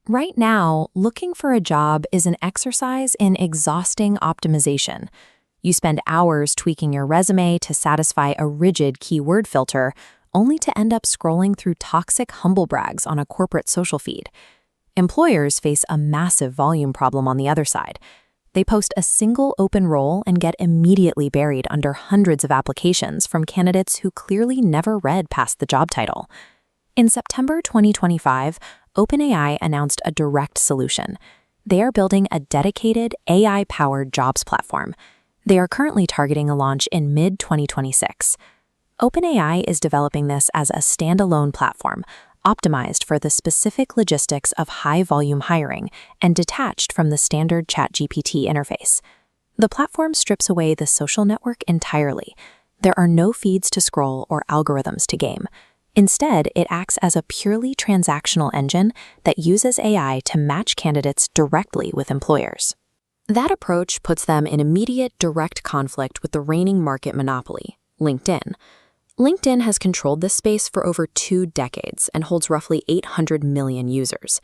Right now, looking for a job is an exercise in exhausting optimization. You spend hours tweaking your resume to satisfy a rigid keyword filter, only to end up scrolling through toxic humblebrags on a corporate social feed. Employers face a massive volume problem on the other side. They post a single open role and get immediately buried under hundreds of applications from candidates who clearly never read past the job title. In September 2025, OpenAI announced a direct solution. They are building a dedicated AI-powered jobs platform. They are currently targeting a launch in mid-2026. OpenAI is developing this as a standalone platform, optimized for the specific logistics of high-volume hiring and detached from the standard ChatGPT interface. The platform strips away the social network entirely. There are no feeds to scroll or algorithms to game. Instead, it acts as a purely transactional engine that uses AI to match candidates directly with employers. That approach puts them in immediate, direct conflict with the reigning market monopoly, LinkedIn. LinkedIn has controlled this space for over 2 decades and holds roughly 800 million users.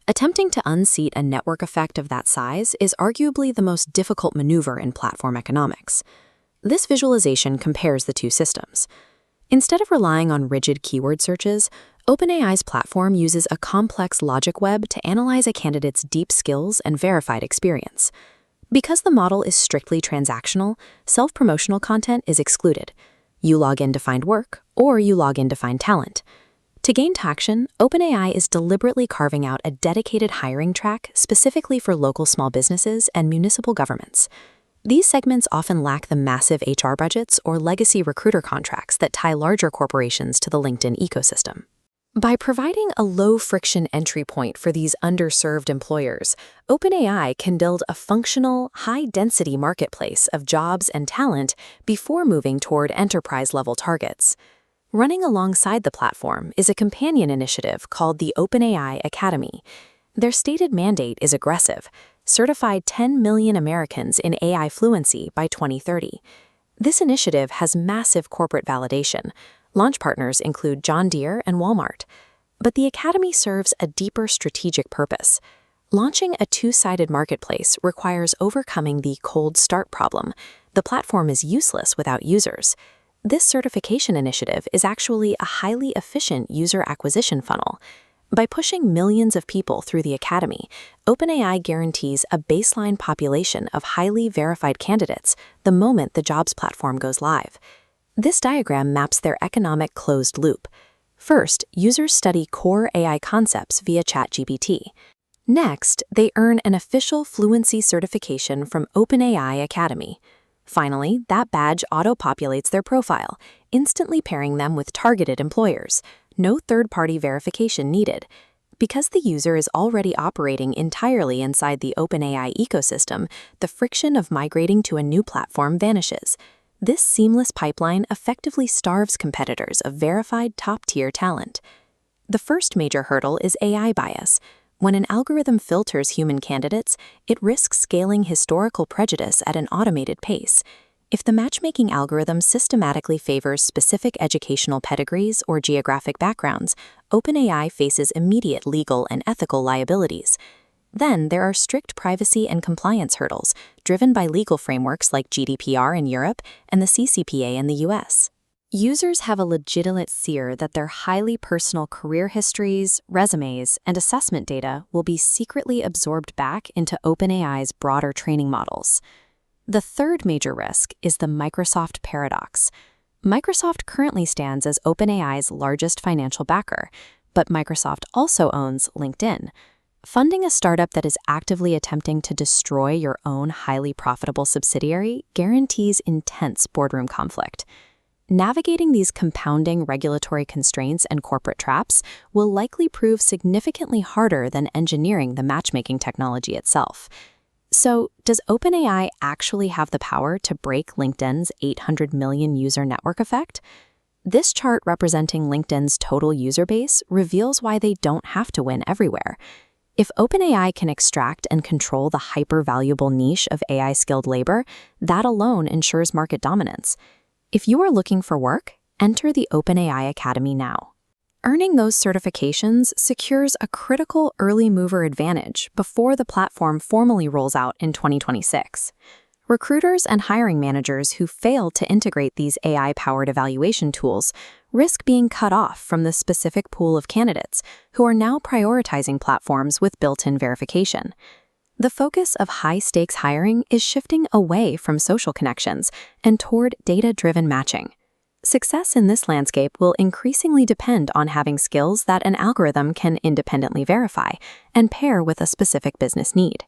Attempting to unseat a network effect of that size is arguably the most difficult maneuver in platform economics. This visualization compares the two systems. Instead of relying on rigid keyword searches, OpenAI's platform uses a complex logic web to analyze a candidate's deep skills and verified experience. Because the model is strictly transactional, self-promotional content is excluded. You log in to find work, or you log in to find talent. To gain traction, OpenAI is deliberately carving out a dedicated hiring track specifically for local small businesses and municipal governments. These segments often lack the massive HR budgets or legacy recruiter contracts that tie larger corporations to the LinkedIn ecosystem. By providing a low-friction entry point for these underserved employers, OpenAI can build a functional, high-density marketplace of jobs and talent before moving toward enterprise-level targets. Running alongside the platform is a companion initiative called the OpenAI Academy. Their stated mandate is aggressive: certify 10 million Americans in AI fluency by 2030. This initiative has massive corporate validation. Launch partners include John Deere and Walmart. But the Academy serves a deeper strategic purpose. Launching a two-sided marketplace requires overcoming the cold start problem. The platform is useless without users. This certification initiative is actually a highly efficient user acquisition funnel. By pushing millions of people through the Academy, OpenAI guarantees a baseline population of highly verified candidates the moment the jobs platform goes live. This diagram maps their economic closed loop. First, users study core AI concepts via ChatGPT. Next, they earn an official fluency certification from OpenAI Academy. Finally, that badge auto-populates their profile, instantly pairing them with targeted employers. No third-party verification needed. Because the user is already operating entirely inside the OpenAI ecosystem, the friction of migrating to a new platform vanishes. This seamless pipeline effectively starves competitors of verified top-tier talent. The first major hurdle is AI bias. When an algorithm filters human candidates, it risks scaling historical prejudice at an automated pace. If the matchmaking algorithm systematically favors specific educational pedigrees or geographic backgrounds, OpenAI faces immediate legal and ethical liabilities. Then there are strict privacy and compliance hurdles, driven by legal frameworks like GDPR in Europe and the CCPA in the US. Users have a legitimate fear that their highly personal career histories, resumes, and assessment data will be secretly absorbed back into OpenAI's broader training models. The third major risk is the Microsoft paradox. Microsoft currently stands as OpenAI's largest financial backer, but Microsoft also owns LinkedIn. Funding a startup that is actively attempting to destroy your own highly profitable subsidiary guarantees intense boardroom conflict. Navigating these compounding regulatory constraints and corporate traps will likely prove significantly harder than engineering the matchmaking technology itself. So, does OpenAI actually have the power to break LinkedIn's 800 million user network effect? This chart representing LinkedIn's total user base reveals why they don't have to win everywhere. If OpenAI can extract and control the hyper-valuable niche of AI-skilled labor, that alone ensures market dominance. If you are looking for work, enter the OpenAI Academy now. Earning those certifications secures a critical early mover advantage before the platform formally rolls out in 2026. Recruiters and hiring managers who fail to integrate these AI-powered evaluation tools risk being cut off from the specific pool of candidates who are now prioritizing platforms with built-in verification. The focus of high-stakes hiring is shifting away from social connections and toward data-driven matching. Success in this landscape will increasingly depend on having skills that an algorithm can independently verify and pair with a specific business need.